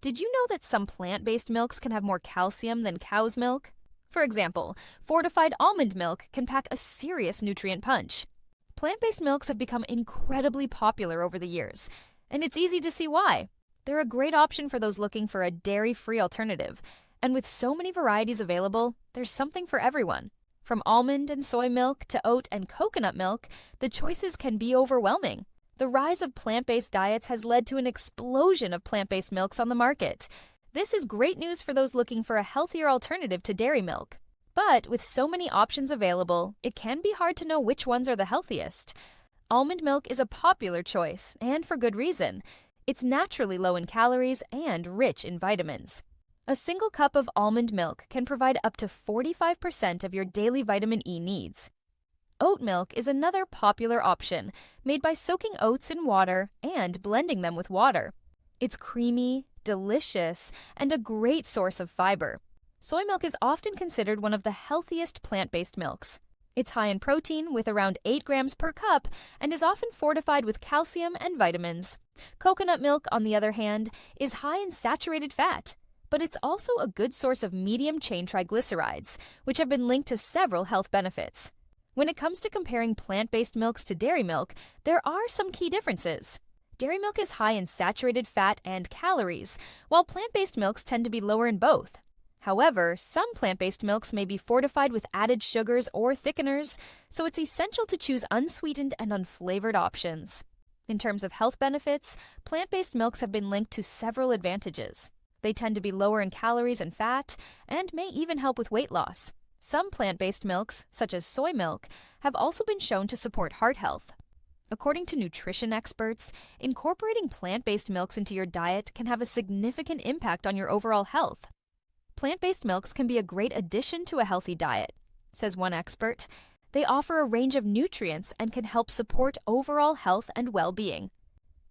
Did you know that some plant-based milks can have more calcium than cow's milk? For example, fortified almond milk can pack a serious nutrient punch. Plant-based milks have become incredibly popular over the years, and it's easy to see why. They're a great option for those looking for a dairy-free alternative, and with so many varieties available, there's something for everyone. From almond and soy milk to oat and coconut milk, the choices can be overwhelming. The rise of plant-based diets has led to an explosion of plant-based milks on the market. This is great news for those looking for a healthier alternative to dairy milk. But with so many options available, it can be hard to know which ones are the healthiest. Almond milk is a popular choice, and for good reason. It's naturally low in calories and rich in vitamins. A single cup of almond milk can provide up to 45% of your daily vitamin E needs. Oat milk is another popular option, made by soaking oats in water and blending them with water. It's creamy, delicious, and a great source of fiber. Soy milk is often considered one of the healthiest plant-based milks. It's high in protein with around 8 grams per cup and is often fortified with calcium and vitamins. Coconut milk, on the other hand, is high in saturated fat, but it's also a good source of medium-chain triglycerides, which have been linked to several health benefits. When it comes to comparing plant-based milks to dairy milk, there are some key differences. Dairy milk is high in saturated fat and calories, while plant-based milks tend to be lower in both. However, some plant-based milks may be fortified with added sugars or thickeners, so it's essential to choose unsweetened and unflavored options. In terms of health benefits, plant-based milks have been linked to several advantages. They tend to be lower in calories and fat, and may even help with weight loss. Some plant-based milks, such as soy milk, have also been shown to support heart health. According to nutrition experts, incorporating plant-based milks into your diet can have a significant impact on your overall health. Plant-based milks can be a great addition to a healthy diet, says one expert. They offer a range of nutrients and can help support overall health and well-being.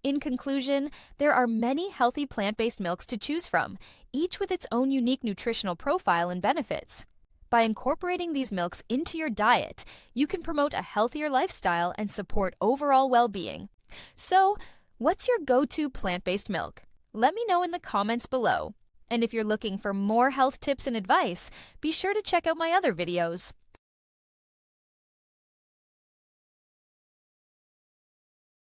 In conclusion, there are many healthy plant-based milks to choose from, each with its own unique nutritional profile and benefits. By incorporating these milks into your diet, you can promote a healthier lifestyle and support overall well-being. So, what's your go-to plant-based milk? Let me know in the comments below. And if you're looking for more health tips and advice, be sure to check out my other videos.